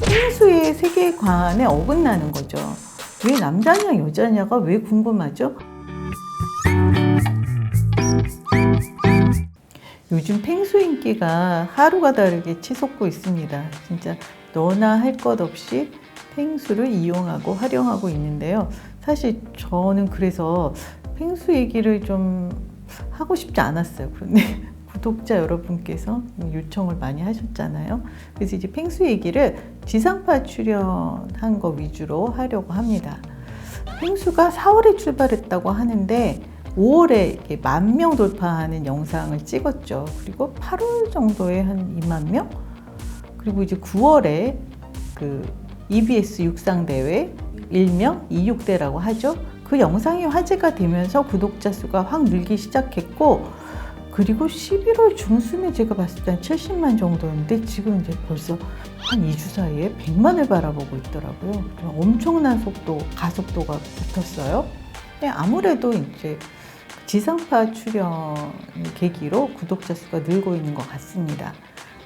펭수의 세계관에 어긋나는 거죠. 왜 남자냐 여자냐가 왜 궁금하죠? 요즘 펭수 인기가 하루가 다르게 치솟고 있습니다. 진짜 너나 할 것 없이 펭수를 이용하고 활용하고 있는데요. 사실 저는 그래서 펭수 얘기를 좀 하고 싶지 않았어요. 그런데 구독자 여러분께서 요청을 많이 하셨잖아요. 그래서 이제 펭수 얘기를 지상파 출연한 거 위주로 하려고 합니다. 펭수가 4월에 출발했다고 하는데 5월에 10,000명 돌파하는 영상을 찍었죠. 그리고 8월 정도에 한 20,000명? 그리고 이제 9월에 그 EBS 육상대회 일명 26대라고 하죠. 그 영상이 화제가 되면서 구독자 수가 확 늘기 시작했고, 그리고 11월 중순에 제가 봤을 때 한 70만 정도였는데 지금 이제 벌써 한 2주 사이에 100만을 바라보고 있더라고요. 엄청난 속도, 가속도가 붙었어요. 아무래도 이제 지상파 출연 계기로 구독자 수가 늘고 있는 것 같습니다.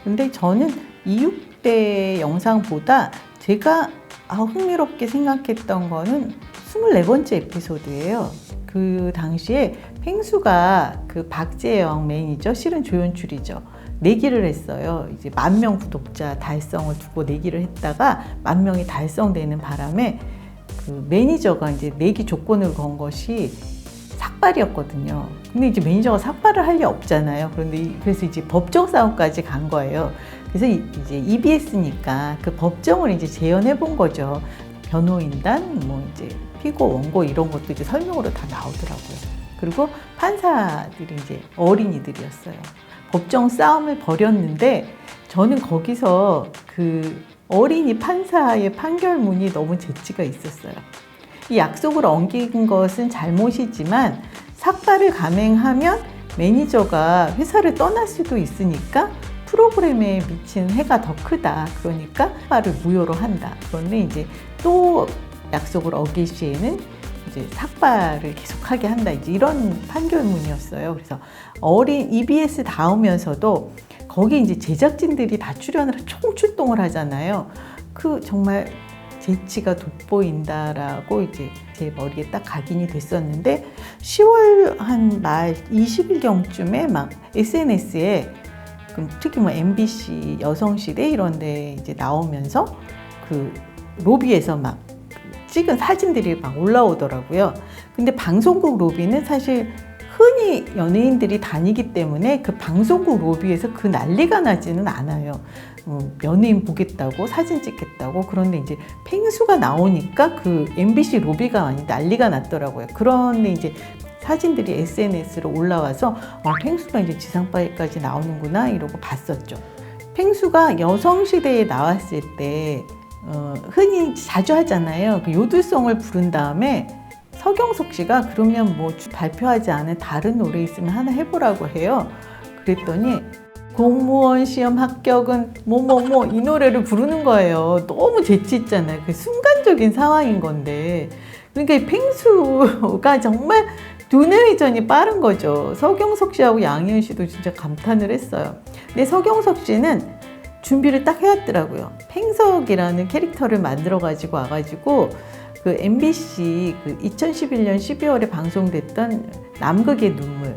근데 저는 26대 영상보다 제가 흥미롭게 생각했던 거는 24번째 에피소드예요. 그 당시에 펭수가 그 박재영 매니저, 실은 조연출이죠. 내기를 했어요. 이제 10,000명 구독자 달성을 두고 내기를 했다가 10,000명이 달성되는 바람에 그 매니저가 이제 내기 조건을 건 것이 삭발이었거든요. 근데 이제 매니저가 삭발을 할 리 없잖아요. 그래서 이제 법정 싸움까지 간 거예요. 그래서 이제 EBS니까 그 법정을 이제 재연해 본 거죠. 변호인단, 뭐 이제 피고, 원고 이런 것도 이제 설명으로 다 나오더라고요. 그리고 판사들이 이제 어린이들이었어요. 법정 싸움을 벌였는데 저는 거기서 그 어린이 판사의 판결문이 너무 재치가 있었어요. 이 약속을 어긴 것은 잘못이지만 삭발을 감행하면 매니저가 회사를 떠날 수도 있으니까 프로그램에 미친 해가 더 크다. 그러니까 삭발을 무효로 한다. 그런데 이제 또 약속을 어길 시에는 이제 삭발을 계속하게 한다. 이제 이런 판결문이었어요. 그래서 어린 EBS 닿으면서도 거기 이제 제작진들이 다 출연을 총출동을 하잖아요. 그 정말 재치가 돋보인다라고 이제 제 머리에 딱 각인이 됐었는데 10월 한 말 20일경쯤에 막 SNS에 특히 뭐 MBC 여성시대 이런 데 이제 나오면서 그 로비에서 막 찍은 사진들이 막 올라오더라고요. 근데 방송국 로비는 사실 흔히 연예인들이 다니기 때문에 그 방송국 로비에서 그 난리가 나지는 않아요. 연예인 보겠다고 사진 찍겠다고. 그런데 이제 펭수가 나오니까 그 MBC 로비가 많이 난리가 났더라고요. 그런데 이제 사진들이 SNS로 올라와서 펭수가 이제 지상파에까지 나오는구나 이러고 봤었죠. 펭수가 여성시대에 나왔을 때 흔히 자주 하잖아요. 그 요들송을 부른 다음에 서경석 씨가 그러면 뭐 발표하지 않은 다른 노래 있으면 하나 해보라고 해요. 그랬더니 공무원 시험 합격은 뭐뭐뭐 이 노래를 부르는 거예요. 너무 재치 있잖아요. 그 순간적인 상황인 건데. 그러니까 펭수가 정말 두뇌 회전이 빠른 거죠. 서경석 씨하고 양희은 씨도 진짜 감탄을 했어요. 근데 서경석 씨는 준비를 딱 해왔더라고요. 팽석이라는 캐릭터를 만들어 가지고 와가지고 그 MBC 그 2011년 12월에 방송됐던 남극의 눈물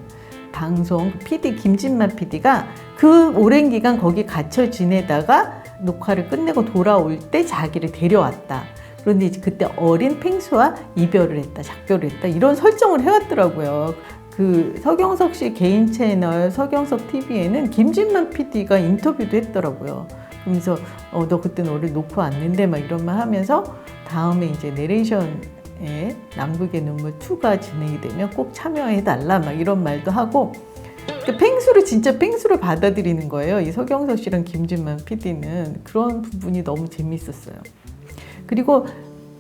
방송 PD 김진만 PD가 그 오랜 기간 거기 갇혀 지내다가 녹화를 끝내고 돌아올 때 자기를 데려왔다. 그런데 이제 그때 어린 펭수와 이별을 했다, 작별을 했다 이런 설정을 해왔더라고요. 그 서경석 씨 개인 채널 서경석 TV에는 김진만 PD가 인터뷰도 했더라고요. 그러면서 너 그때 노래 놓고 왔는데 막 이런 말 하면서 다음에 이제 내레이션에 남극의 눈물 2가 진행이 되면 꼭 참여해달라 막 이런 말도 하고 그러니까 펭수를 진짜 펭수를 받아들이는 거예요. 이 서경석 씨랑 김진만 PD는 그런 부분이 너무 재밌었어요. 그리고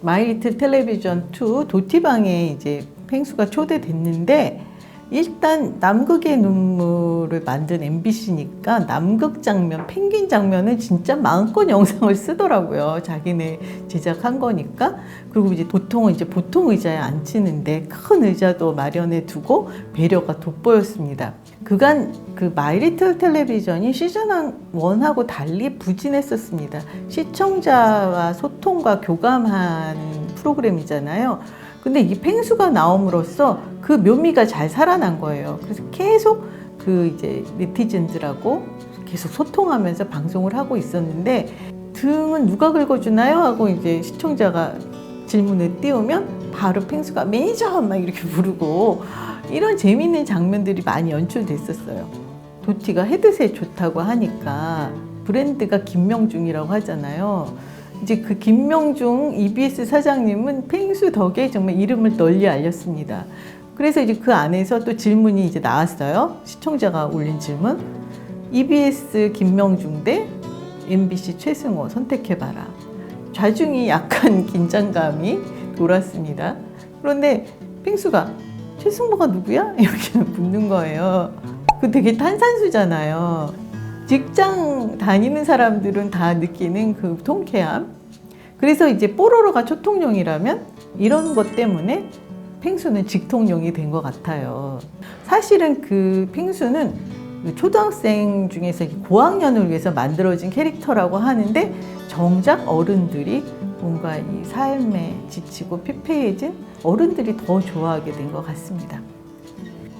마이 리틀 텔레비전 2 도티방에 이제 펭수가 초대됐는데 일단 남극의 눈물을 만든 MBC니까 남극 장면, 펭귄 장면은 진짜 마음껏 영상을 쓰더라고요. 자기네 제작한 거니까. 그리고 이제 보통은 이제 보통 의자에 앉히는데 큰 의자도 마련해 두고 배려가 돋보였습니다. 그간 그 마이리틀 텔레비전이 시즌 1하고 달리 부진했었습니다. 시청자와 소통과 교감하는 프로그램이잖아요. 근데 이 펭수가 나옴으로써 그 묘미가 잘 살아난 거예요. 그래서 계속 그 이제 네티즌들하고 계속 소통하면서 방송을 하고 있었는데, 등은 누가 긁어주나요? 하고 이제 시청자가 질문을 띄우면 바로 펭수가 매니저 막 이렇게 부르고, 이런 재미있는 장면들이 많이 연출됐었어요. 도티가 헤드셋 좋다고 하니까 브랜드가 김명중이라고 하잖아요. 이제 그 김명중 EBS 사장님은 펭수 덕에 정말 이름을 널리 알렸습니다. 그래서 이제 그 안에서 또 질문이 이제 나왔어요. 시청자가 올린 질문. EBS 김명중 대 MBC 최승호 선택해봐라. 좌중이 약간 긴장감이 돌았습니다. 그런데 펭수가 최승호가 누구야? 이렇게 묻는 거예요. 그 되게 탄산수잖아요. 직장 다니는 사람들은 다 느끼는 그 통쾌함. 그래서 이제 뽀로로가 초통령이라면 이런 것 때문에 펭수는 직통령이 된 것 같아요. 사실은 그 펭수는 초등학생 중에서 고학년을 위해서 만들어진 캐릭터라고 하는데, 정작 어른들이 뭔가 이 삶에 지치고 피폐해진 어른들이 더 좋아하게 된 것 같습니다.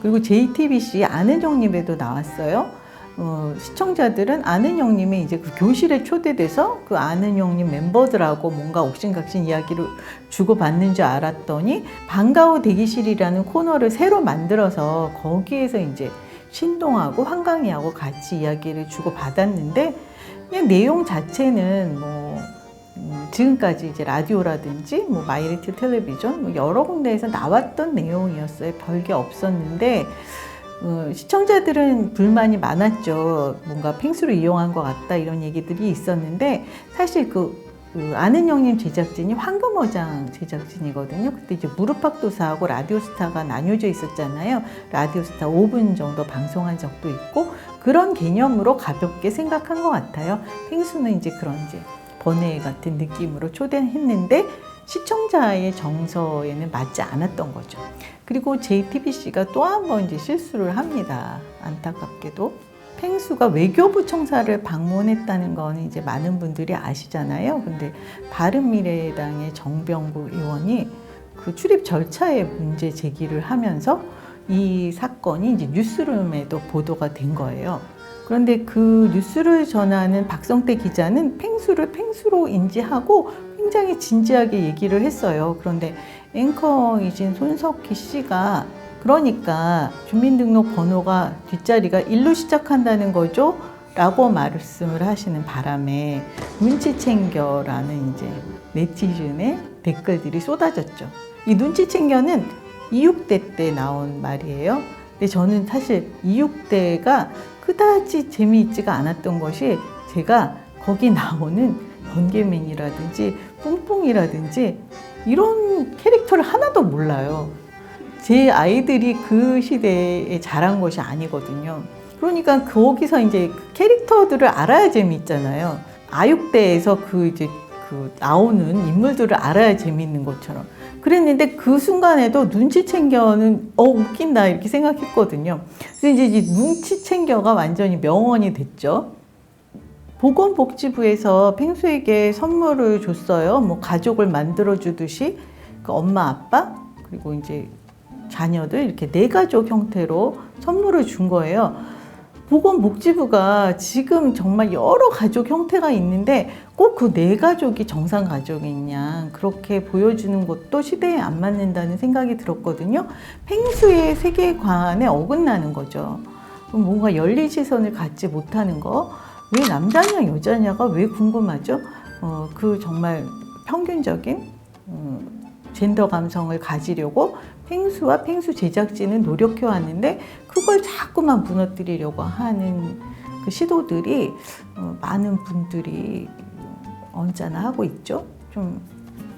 그리고 JTBC 아는 형님에도 나왔어요. 시청자들은 아는 형님이 이제 그 교실에 초대돼서 그 아는 형님 멤버들하고 뭔가 옥신각신 이야기를 주고받는 줄 알았더니, 방과후 대기실이라는 코너를 새로 만들어서 거기에서 이제 신동하고 한강희하고 같이 이야기를 주고받았는데, 그냥 내용 자체는 지금까지 이제 라디오라든지 마이리틀 텔레비전 여러 군데에서 나왔던 내용이었어요. 별게 없었는데 시청자들은 불만이 많았죠. 뭔가 펭수를 이용한 것 같다 이런 얘기들이 있었는데, 사실 그 아는 형님 제작진이 황금어장 제작진이거든요. 그때 이제 무릎팍도사하고 라디오스타가 나뉘어져 있었잖아요. 라디오스타 5분 정도 방송한 적도 있고, 그런 개념으로 가볍게 생각한 것 같아요. 펭수는 이제 그런 이제 번외 같은 느낌으로 초대했는데 시청자의 정서에는 맞지 않았던 거죠. 그리고 JTBC가 또 한 번 이제 실수를 합니다. 안타깝게도. 펭수가 외교부 청사를 방문했다는 건 이제 많은 분들이 아시잖아요. 근데 바른미래당의 정병국 의원이 그 출입 절차에 문제 제기를 하면서 이 사건이 이제 뉴스룸에도 보도가 된 거예요. 그런데 그 뉴스를 전하는 박성태 기자는 펭수를 펭수로 인지하고 굉장히 진지하게 얘기를 했어요. 그런데 앵커이신 손석희 씨가 그러니까 주민등록 번호가 뒷자리가 1로 시작한다는 거죠? 라고 말씀을 하시는 바람에 눈치 챙겨라는 이제 네티즌의 댓글들이 쏟아졌죠. 이 눈치 챙겨는 이육대 때 나온 말이에요. 근데 저는 사실 이육대가 그다지 재미있지가 않았던 것이, 제가 거기 나오는 번개맨이라든지 뿡뿡이라든지 이런 캐릭터를 하나도 몰라요. 제 아이들이 그 시대에 자란 것이 아니거든요. 그러니까 거기서 이제 캐릭터들을 알아야 재미있잖아요. 아육대에서 그 나오는 인물들을 알아야 재미있는 것처럼. 그랬는데 그 순간에도 눈치 챙겨는 웃긴다 이렇게 생각했거든요. 그래서 이제 눈치 챙겨가 완전히 명언이 됐죠. 보건복지부에서 펭수에게 선물을 줬어요. 가족을 만들어 주듯이 그 엄마, 아빠 그리고 이제 자녀들 이렇게 4가족 형태로 선물을 준 거예요. 보건복지부가 지금 정말 여러 가족 형태가 있는데 꼭 그 4가족이 정상 가족이냐 그렇게 보여주는 것도 시대에 안 맞는다는 생각이 들었거든요. 펭수의 세계관에 어긋나는 거죠. 뭔가 열린 시선을 갖지 못하는 거, 왜 남자냐 여자냐가 왜 궁금하죠? 그 정말 평균적인 젠더 감성을 가지려고 펭수와 펭수 제작진은 노력해 왔는데 그걸 자꾸만 무너뜨리려고 하는 그 시도들이 많은 분들이 언짢아 하고 있죠. 좀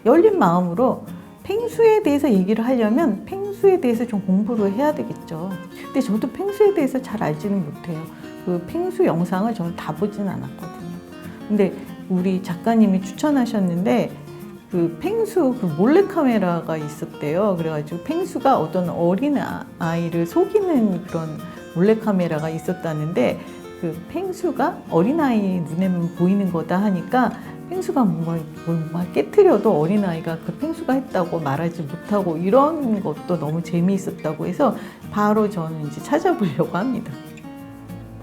열린 마음으로 펭수에 대해서 얘기를 하려면 펭수에 대해서 좀 공부를 해야 되겠죠. 근데 저도 펭수에 대해서 잘 알지는 못해요. 그 펭수 영상을 저는 다 보진 않았거든요. 근데 우리 작가님이 추천하셨는데 그 펭수 그 몰래카메라가 있었대요. 그래가지고 펭수가 어떤 어린 아이를 속이는 그런 몰래카메라가 있었다는데 그 펭수가 어린아이 눈에만 보이는 거다 하니까 펭수가 뭔가 깨트려도 어린아이가 그 펭수가 했다고 말하지 못하고 이런 것도 너무 재미있었다고 해서 바로 저는 이제 찾아보려고 합니다.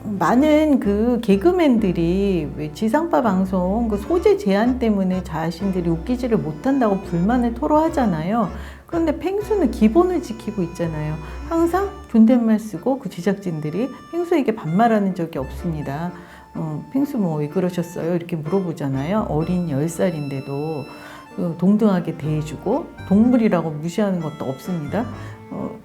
많은 그 개그맨들이 왜 지상파 방송 그 소재 제한 때문에 자신들이 웃기지를 못한다고 불만을 토로하잖아요. 그런데 펭수는 기본을 지키고 있잖아요. 항상 존댓말 쓰고 그 제작진들이 펭수에게 반말하는 적이 없습니다. 펭수 뭐 왜 그러셨어요? 이렇게 물어보잖아요. 어린 10살인데도 동등하게 대해주고 동물이라고 무시하는 것도 없습니다.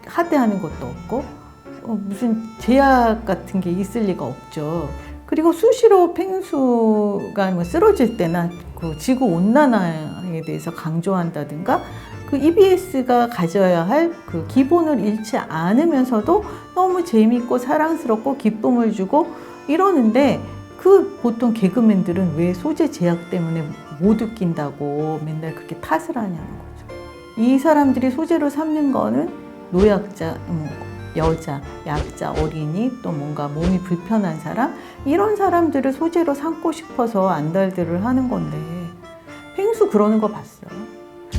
하대하는 것도 없고 무슨 제약 같은 게 있을 리가 없죠. 그리고 수시로 펭수가 뭐 쓰러질 때나 그 지구 온난화에 대해서 강조한다든가 그 EBS가 가져야 할 그 기본을 잃지 않으면서도 너무 재밌고 사랑스럽고 기쁨을 주고 이러는데 그 보통 개그맨들은 왜 소재 제약 때문에 못 웃긴다고 맨날 그렇게 탓을 하냐는 거죠. 이 사람들이 소재로 삼는 거는 노약자, 여자, 약자, 어린이, 또 뭔가 몸이 불편한 사람 이런 사람들을 소재로 삼고 싶어서 안달들을 하는 건데 펭수 그러는 거 봤어요?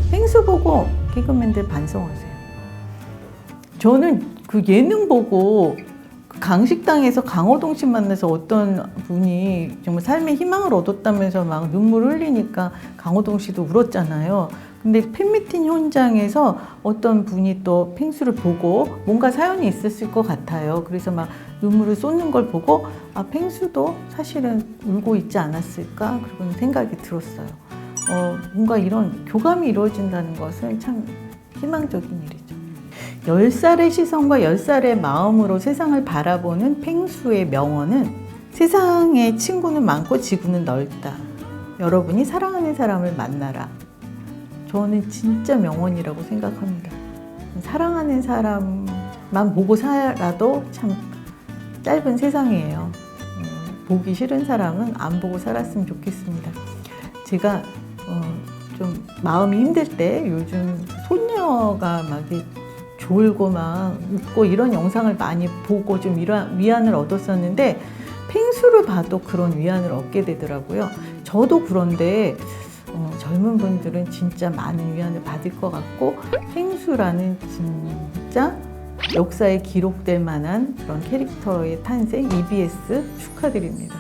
펭수 보고 개그맨들 반성하세요. 저는 그 예능 보고 강식당에서 강호동 씨 만나서 어떤 분이 정말 삶의 희망을 얻었다면서 막 눈물 흘리니까 강호동 씨도 울었잖아요. 근데 팬미팅 현장에서 어떤 분이 또 펭수를 보고 뭔가 사연이 있었을 것 같아요. 그래서 막 눈물을 쏟는 걸 보고 아, 펭수도 사실은 울고 있지 않았을까 그런 생각이 들었어요. 뭔가 이런 교감이 이루어진다는 것은 참 희망적인 일이죠. 10살의 시선과 10살의 마음으로 세상을 바라보는 펭수의 명언은 세상에 친구는 많고 지구는 넓다. 여러분이 사랑하는 사람을 만나라. 저는 진짜 명언이라고 생각합니다. 사랑하는 사람만 보고 살아도 참 짧은 세상이에요. 보기 싫은 사람은 안 보고 살았으면 좋겠습니다. 제가 좀 마음이 힘들 때 요즘 손녀가 막 졸고 막 웃고 이런 영상을 많이 보고 좀 위안을 얻었었는데 펭수를 봐도 그런 위안을 얻게 되더라고요. 저도 그런데 젊은 분들은 진짜 많은 위안을 받을 것 같고 펭수라는 진짜 역사에 기록될 만한 그런 캐릭터의 탄생 EBS 축하드립니다.